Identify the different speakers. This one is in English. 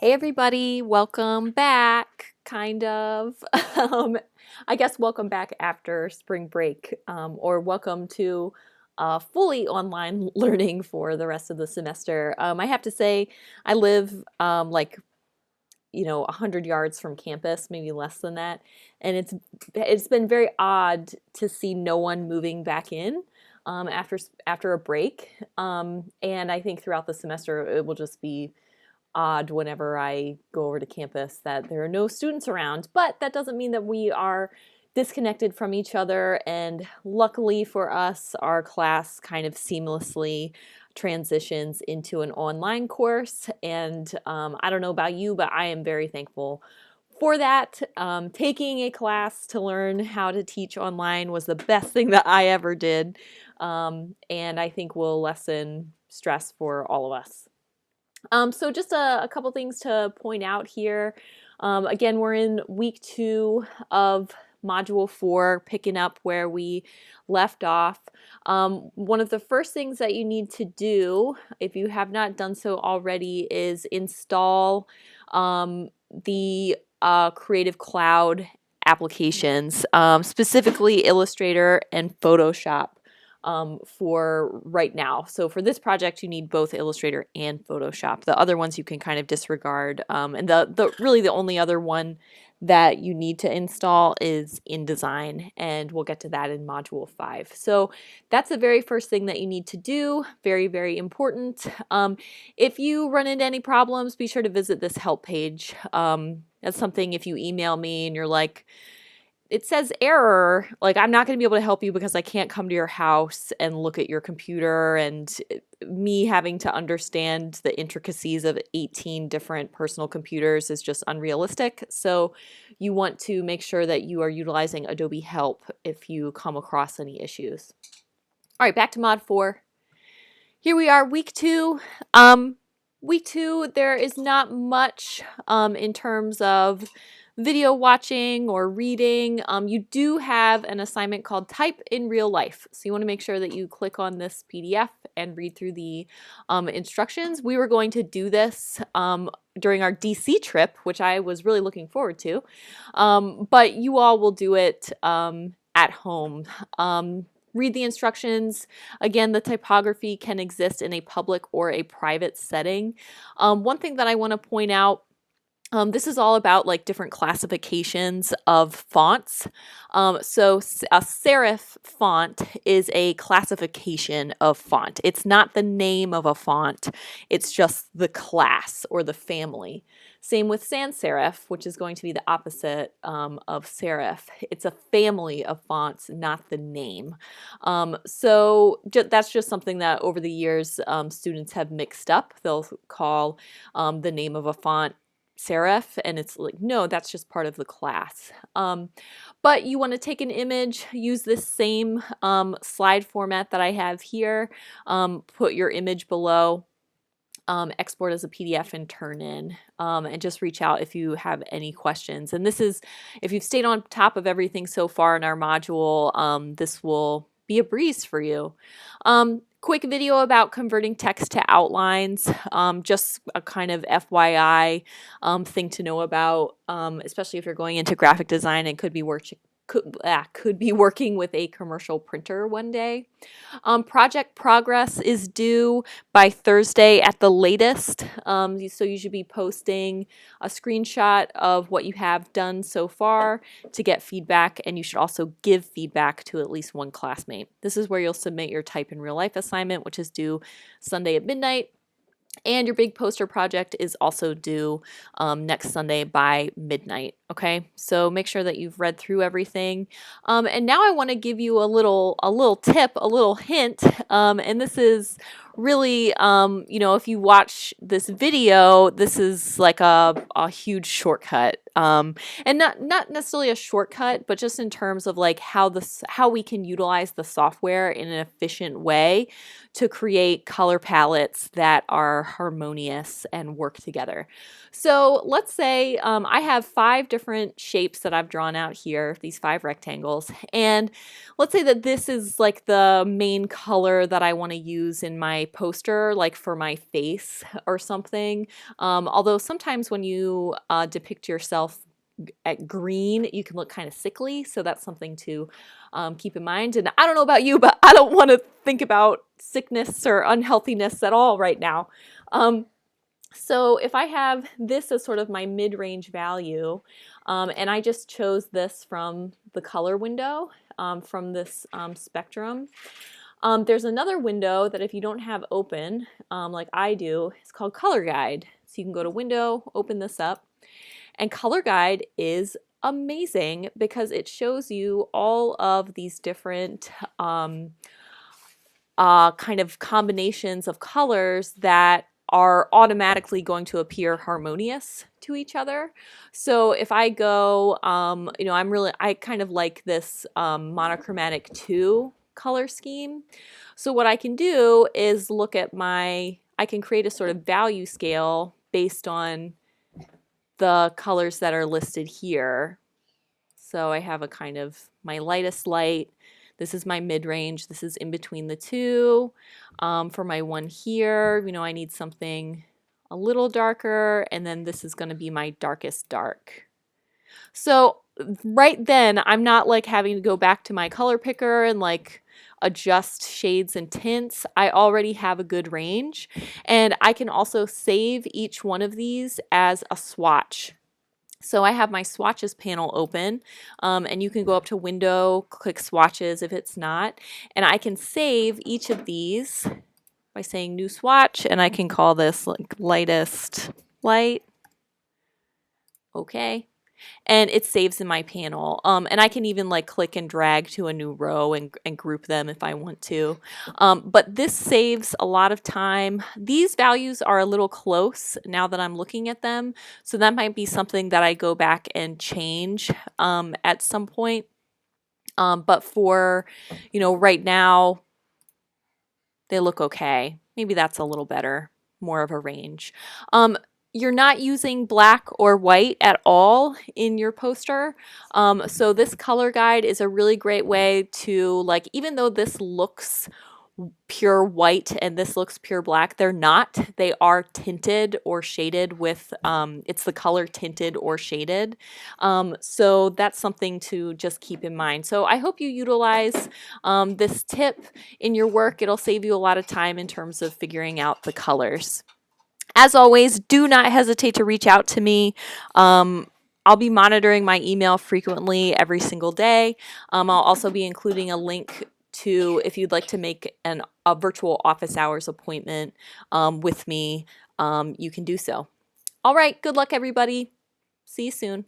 Speaker 1: Hey everybody, welcome back, kind of. I guess welcome back after spring break, or welcome to fully online learning for the rest of the semester. I have to say, I live 100 yards from campus, maybe less than that, and it's been very odd to see no one moving back in after a break. And I think throughout the semester it will just be odd whenever I go over to campus that there are no students around, but that doesn't mean that we are disconnected from each other. And luckily for us, our class kind of seamlessly transitions into an online course. And I don't know about you, but I am very thankful for that. Taking a class to learn how to teach online was the best thing that I ever did. And I think will lessen stress for all of us. So just a couple things to point out here. Again, we're in week 2 of module 4, picking up where we left off. One of the first things that you need to do, if you have not done so already, is install the Creative Cloud applications, specifically Illustrator and Photoshop. For right now. So for this project, you need both Illustrator and Photoshop. The other ones you can kind of disregard. And really the only other one that you need to install is InDesign, and we'll get to that in Module 5. So that's the very first thing that you need to do. Very, very important. If you run into any problems, be sure to visit this help page. That's something if you email me and you're like, it says error, like I'm not going to be able to help you because I can't come to your house and look at your computer, and me having to understand the intricacies of 18 different personal computers is just unrealistic. So you want to make sure that you are utilizing Adobe Help if you come across any issues. All right, back to Mod 4. Here we are, week 2. Week 2, there is not much in terms of video watching or reading. You do have an assignment called Type in Real Life. So you want to make sure that you click on this PDF and read through the instructions. We were going to do this during our DC trip, which I was really looking forward to. But you all will do it at home. Read the instructions. Again, the typography can exist in a public or a private setting. One thing that I want to point out, this is all about like different classifications of fonts. So a serif font is a classification of font. It's not the name of a font. It's just the class or the family. Same with sans serif, which is going to be the opposite of serif. It's a family of fonts, not the name. That's just something that over the years students have mixed up. They'll call the name of a font serif, and it's like, no, that's just part of the class. But you want to take an image, use this same slide format that I have here, put your image below, export as a PDF and turn in, and just reach out if you have any questions. And this is, if you've stayed on top of everything so far in our module, this will be a breeze for you. Quick video about converting text to outlines, just a kind of FYI thing to know about, especially if you're going into graphic design and could be working with a commercial printer one day. Project progress is due by Thursday at the latest, so you should be posting a screenshot of what you have done so far to get feedback, and you should also give feedback to at least one classmate. This is where you'll submit your Type in Real Life assignment, which is due Sunday at midnight. And your big poster project is also due next Sunday by midnight. Okay, so make sure that you've read through everything. And now I want to give you a little tip, a little hint. And this is really, if you watch this video, this is like a huge shortcut. And not necessarily a shortcut, but just in terms of like how we can utilize the software in an efficient way to create color palettes that are harmonious and work together. So let's say I have 5 different shapes that I've drawn out here, these 5 rectangles, and let's say that this is like the main color that I want to use in my my poster, like for my face or something. Although sometimes when you depict yourself at green, you can look kind of sickly, so that's something to keep in mind. And I don't know about you, but I don't want to think about sickness or unhealthiness at all right now. So if I have this as sort of my mid-range value, and I just chose this from the color window, from this spectrum, there's another window that if you don't have open, like I do, it's called Color Guide. So you can go to Window, open this up, and Color Guide is amazing because it shows you all of these different kind of combinations of colors that are automatically going to appear harmonious to each other. So if I go, you know, I kind of like this monochromatic 2 color scheme. So what I can do is look at I can create a sort of value scale based on the colors that are listed here. So I have a kind of my lightest light. This is my mid-range. This is in between the two. For my one here, you know, I need something a little darker, and then this is going to be my darkest dark. So right then, I'm not like having to go back to my color picker and like adjust shades and tints. I already have a good range, and I can also save each one of these as a swatch. So I have my swatches panel open, and you can go up to Window, click Swatches if it's not, and I can save each of these by saying New Swatch, and I can call this like lightest light. Okay. And it saves in my panel. And I can even like click and drag to a new row and group them if I want to. But this saves a lot of time. These values are a little close now that I'm looking at them. So that might be something that I go back and change at some point. But for, you know, right now, they look okay. Maybe that's a little better, more of a range. You're not using black or white at all in your poster. So this color guide is a really great way to, like, even though this looks pure white and this looks pure black, they're not. They are tinted or shaded with, it's the color tinted or shaded. So that's something to just keep in mind. So I hope you utilize this tip in your work. It'll save you a lot of time in terms of figuring out the colors. As always, do not hesitate to reach out to me. I'll be monitoring my email frequently every single day. I'll also be including a link to, if you'd like to make a virtual office hours appointment with me, you can do so. All right, good luck, everybody. See you soon.